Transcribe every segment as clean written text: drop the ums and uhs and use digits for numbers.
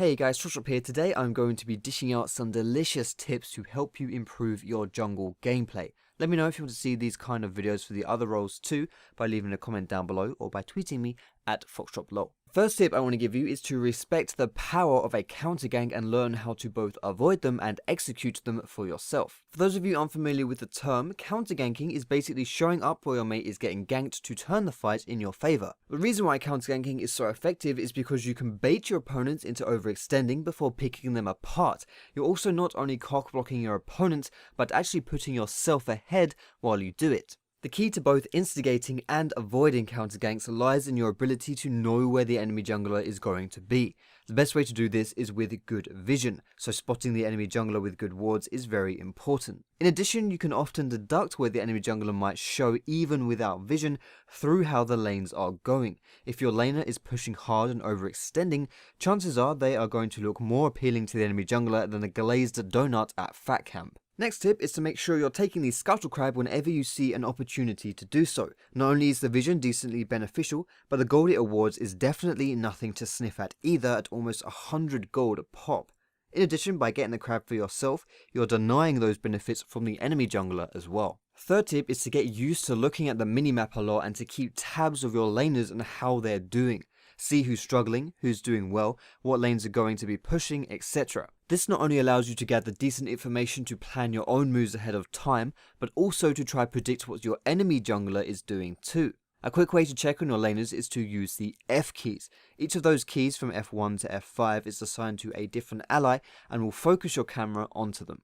Hey guys, Chop here. Today I'm going to be dishing out some delicious tips to help you improve your jungle gameplay. Let me know if you want to see these kind of videos for the other roles too by leaving a comment down below or by tweeting me at FoxDropLol. First tip I want to give you is to respect the power of a counter gank and learn how to both avoid them and execute them for yourself. For those of you unfamiliar with the term, counter ganking is basically showing up where your mate is getting ganked to turn the fight in your favor. The reason why counter ganking is so effective is because you can bait your opponents into overextending before picking them apart. You're also not only cock blocking your opponent, but actually putting yourself ahead while you do it. The key to both instigating and avoiding counter ganks lies in your ability to know where the enemy jungler is going to be. The best way to do this is with good vision, so spotting the enemy jungler with good wards is very important. In addition, you can often deduct where the enemy jungler might show even without vision through how the lanes are going. If your laner is pushing hard and overextending, chances are they are going to look more appealing to the enemy jungler than a glazed donut at Fat Camp. Next tip is to make sure you're taking the Scuttle Crab whenever you see an opportunity to do so. Not only is the vision decently beneficial, but the gold it awards is definitely nothing to sniff at either at almost 100 gold a pop. In addition, by getting the crab for yourself, you're denying those benefits from the enemy jungler as well. Third tip is to get used to looking at the minimap a lot and to keep tabs of your laners and how they're doing. See who's struggling, who's doing well, what lanes are going to be pushing, etc. This not only allows you to gather decent information to plan your own moves ahead of time, but also to try predict what your enemy jungler is doing too. A quick way to check on your laners is to use the F keys. Each of those keys from F1 to F5 is assigned to a different ally and will focus your camera onto them.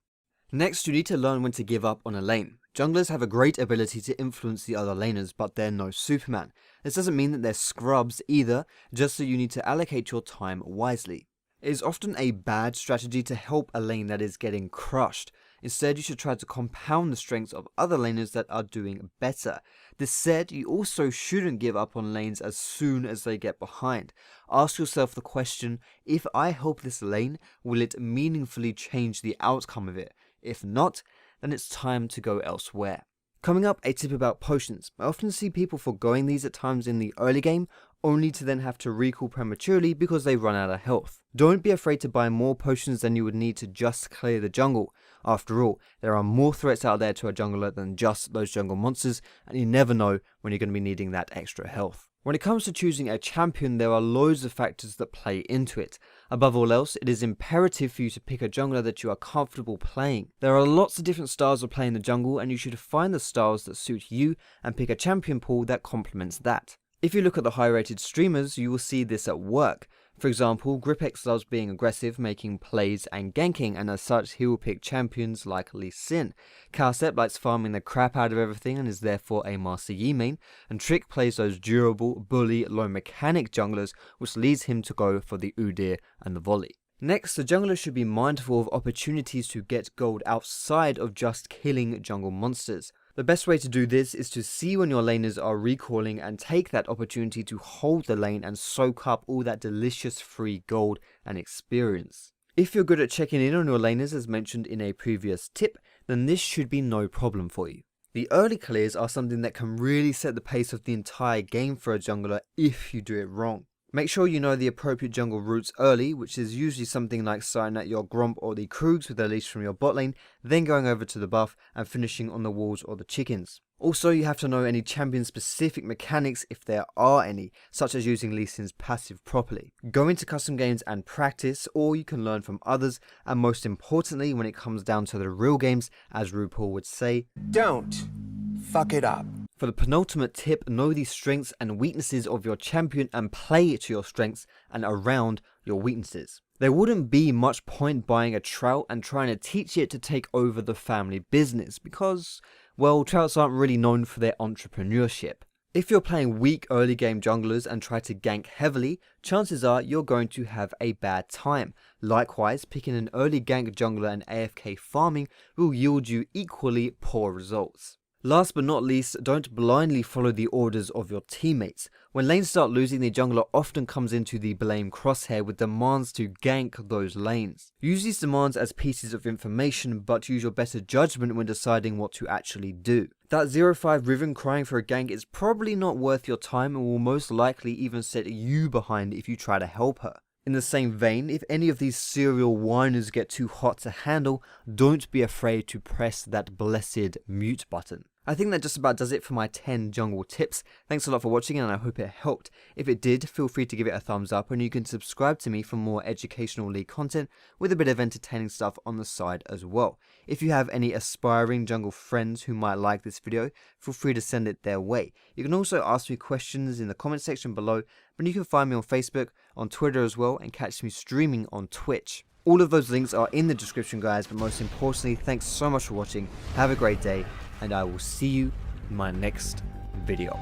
Next, you need to learn when to give up on a lane. Junglers have a great ability to influence the other laners, but they're no Superman. This doesn't mean that they're scrubs either, just so you need to allocate your time wisely. It is often a bad strategy to help a lane that is getting crushed. Instead, you should try to compound the strengths of other laners that are doing better. This said, you also shouldn't give up on lanes as soon as they get behind. Ask yourself the question, if I help this lane, will it meaningfully change the outcome of it? If not, then it's time to go elsewhere. Coming up, a tip about potions. I often see people foregoing these at times in the early game, only to then have to recall prematurely because they run out of health. Don't be afraid to buy more potions than you would need to just clear the jungle. After all, there are more threats out there to a jungler than just those jungle monsters, and you never know when you're going to be needing that extra health. When it comes to choosing a champion, there are loads of factors that play into it. Above all else, it is imperative for you to pick a jungler that you are comfortable playing. There are lots of different styles of playing the jungle, and you should find the styles that suit you and pick a champion pool that complements that. If you look at the high rated streamers, you will see this at work. For example, Gripex loves being aggressive, making plays and ganking, and as such he will pick champions like Lee Sin. Cowstep likes farming the crap out of everything and is therefore a Master Yi main, and Trick plays those durable, bully, low mechanic junglers, which leads him to go for the Udyr and the volley. Next, the jungler should be mindful of opportunities to get gold outside of just killing jungle monsters. The best way to do this is to see when your laners are recalling and take that opportunity to hold the lane and soak up all that delicious free gold and experience. If you're good at checking in on your laners as mentioned in a previous tip, then this should be no problem for you. The early clears are something that can really set the pace of the entire game for a jungler if you do it wrong. Make sure you know the appropriate jungle routes early, which is usually something like starting at your Gromp or the Krugs with a leash from your bot lane, then going over to the buff and finishing on the walls or the chickens. Also, you have to know any champion specific mechanics if there are any, such as using Lee Sin's passive properly. Go into custom games and practice, or you can learn from others, and most importantly when it comes down to the real games, as RuPaul would say, don't fuck it up. For the penultimate tip, know the strengths and weaknesses of your champion and play to your strengths and around your weaknesses. There wouldn't be much point buying a trout and trying to teach it to take over the family business because, well, trouts aren't really known for their entrepreneurship. If you're playing weak early game junglers and try to gank heavily, chances are you're going to have a bad time. Likewise, picking an early gank jungler and AFK farming will yield you equally poor results. Last but not least, don't blindly follow the orders of your teammates. When lanes start losing, the jungler often comes into the blame crosshair with demands to gank those lanes. Use these demands as pieces of information, but use your better judgment when deciding what to actually do. That 0-5 Riven crying for a gank is probably not worth your time and will most likely even set you behind if you try to help her. In the same vein, if any of these serial whiners get too hot to handle, don't be afraid to press that blessed mute button. I think that just about does it for my 10 jungle tips. Thanks a lot for watching and I hope it helped. If it did, feel free to give it a thumbs up and you can subscribe to me for more educational league content with a bit of entertaining stuff on the side as well. If you have any aspiring jungle friends who might like this video, feel free to send it their way. You can also ask me questions in the comment section below, but you can find me on Facebook, on Twitter as well, and catch me streaming on Twitch. All of those links are in the description, guys, but most importantly, thanks so much for watching. Have a great day, and I will see you in my next video.